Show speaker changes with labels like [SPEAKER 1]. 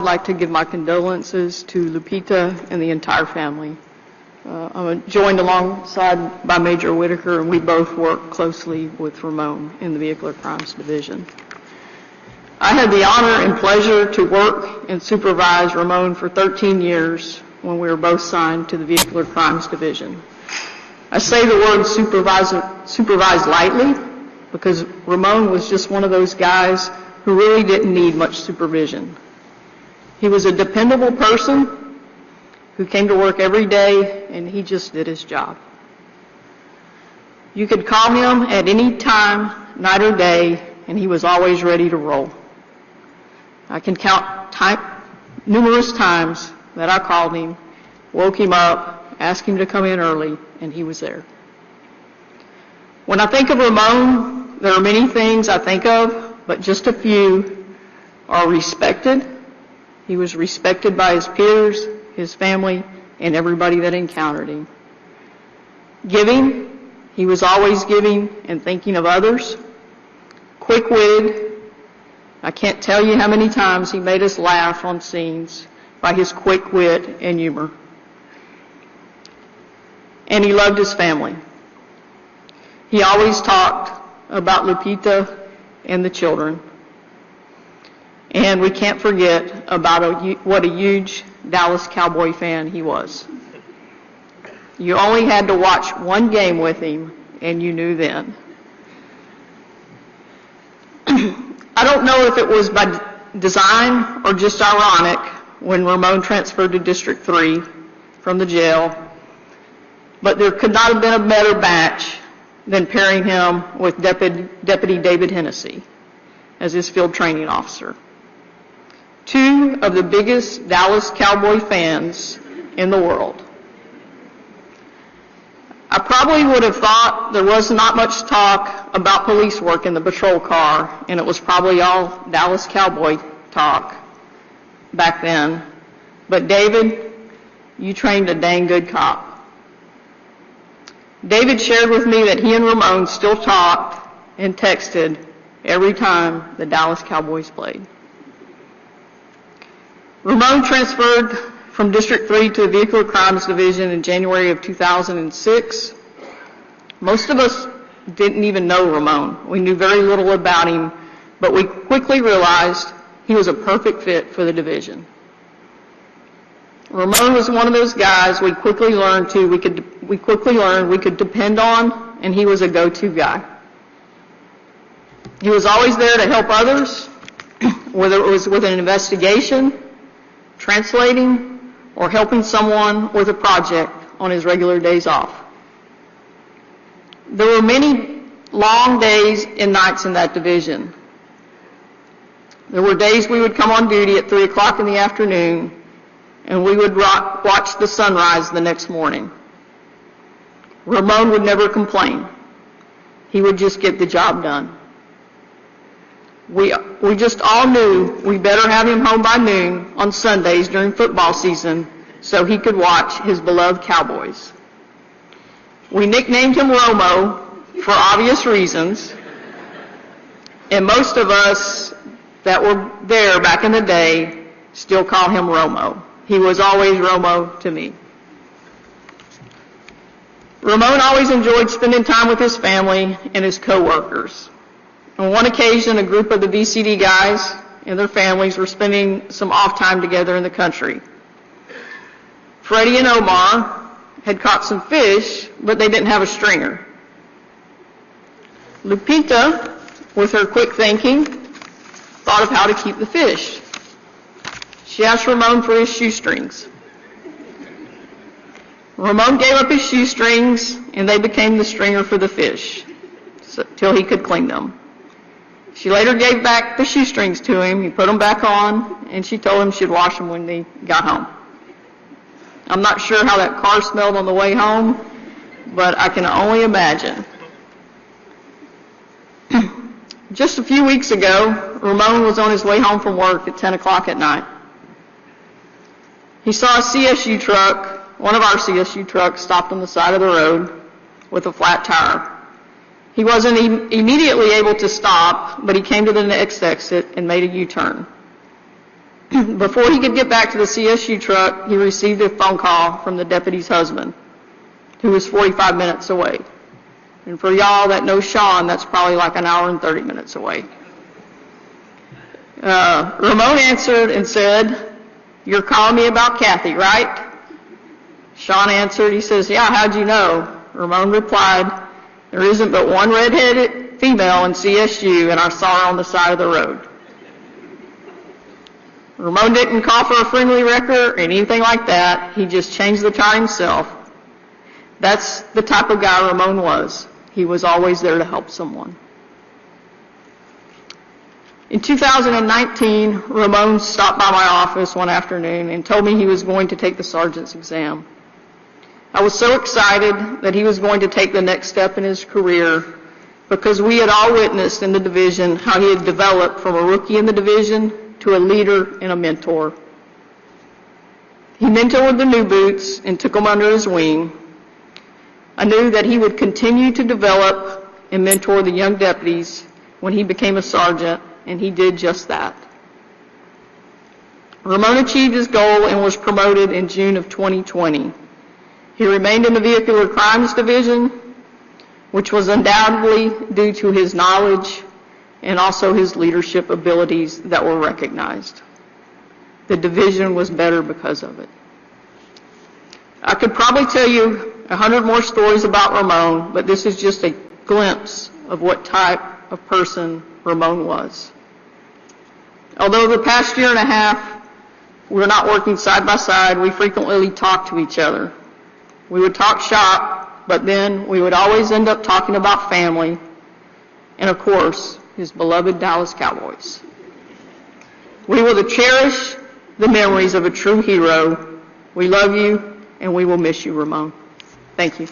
[SPEAKER 1] I'd like to give my condolences to Lupita and the entire family. I'm joined alongside by Major Whitaker, and we both work closely with Ramon in the Vehicular Crimes Division. I had the honor and pleasure to work and supervise Ramon for 13 years when we were both signed to the Vehicular Crimes Division. I say the word supervise lightly because Ramon was just one of those guys who really didn't need much supervision. He was a dependable person who came to work every day, and he just did his job. You could call him at any time, night or day, and he was always ready to roll. I can count numerous times that I called him, woke him up, asked him to come in early, and he was there. When I think of Ramon, there are many things I think of, but just a few are respected. He was respected by his peers, his family, and everybody that encountered him. Giving, he was always giving and thinking of others. Quick-witted, I can't tell you how many times he made us laugh on scenes by his quick wit and humor. And he loved his family. He always talked about Lupita and the children. And we can't forget about what a huge Dallas Cowboy fan he was. You only had to watch one game with him, and you knew then. I don't know if it was by design or just ironic when Ramon transferred to District 3 from the jail, but there could not have been a better match than pairing him with Deputy David Hennessy as his field training officer. Two of the biggest Dallas Cowboy fans in the world. I probably would have thought there was not much talk about police work in the patrol car, and it was probably all Dallas Cowboy talk back then. But David, you trained a dang good cop. David shared with me that he and Ramon still talked and texted every time the Dallas Cowboys played. Ramon transferred from District 3 to the Vehicular Crimes Division in January of 2006. Most of us didn't even know Ramon. We knew very little about him, but we quickly realized he was a perfect fit for the division. Ramon was one of those guys we quickly learned we could depend on, and he was a go-to guy. He was always there to help others, whether it was with an investigation, translating, or helping someone with a project on his regular days off. There were many long days and nights in that division. There were days we would come on duty at 3 o'clock in the afternoon, and we would watch the sunrise the next morning. Ramon would never complain. He would just get the job done. We just all knew we better have him home by noon on Sundays during football season so he could watch his beloved Cowboys. We nicknamed him Romo for obvious reasons, and most of us that were there back in the day still call him Romo. He was always Romo to me. Ramon always enjoyed spending time with his family and his co-workers. On one occasion, a group of the VCD guys and their families were spending some off time together in the country. Freddie and Omar had caught some fish, but they didn't have a stringer. Lupita, with her quick thinking, thought of how to keep the fish. She asked Ramon for his shoestrings. Ramon gave up his shoestrings, and they became the stringer for the fish, till he could clean them. She later gave back the shoestrings to him. He put them back on, and she told him she'd wash them when they got home. I'm not sure how that car smelled on the way home, but I can only imagine. Just a few weeks ago, Ramon was on his way home from work at 10 o'clock at night. He saw a CSU truck, one of our CSU trucks, stopped on the side of the road with a flat tire. He wasn't immediately able to stop, but he came to the next exit and made a U-turn. Before he could get back to the CSU truck, he received a phone call from the deputy's husband, who was 45 minutes away. And for y'all that know Sean, that's probably like an hour and 30 minutes away. Ramon answered and said, "You're calling me about Kathy, right?" Sean answered, he says, "Yeah, how'd you know?" Ramon replied, "There isn't but one redheaded female in CSU, and I saw her on the side of the road." Ramon didn't call for a friendly record or anything like that. He just changed the time himself. That's the type of guy Ramon was. He was always there to help someone. In 2019, Ramon stopped by my office one afternoon and told me he was going to take the sergeant's exam. I was so excited that he was going to take the next step in his career because we had all witnessed in the division how he had developed from a rookie in the division to a leader and a mentor. He mentored the new boots and took them under his wing. I knew that he would continue to develop and mentor the young deputies when he became a sergeant, and he did just that. Ramon achieved his goal and was promoted in June of 2020. He remained in the Vehicular Crimes Division, which was undoubtedly due to his knowledge and also his leadership abilities that were recognized. The division was better because of it. I could probably tell you 100 more stories about Ramon, but this is just a glimpse of what type of person Ramon was. Although the past year and a half we're not working side by side, we frequently talk to each other. We would talk shop, but then we would always end up talking about family and, of course, his beloved Dallas Cowboys. We will cherish the memories of a true hero. We love you, and we will miss you, Ramon. Thank you.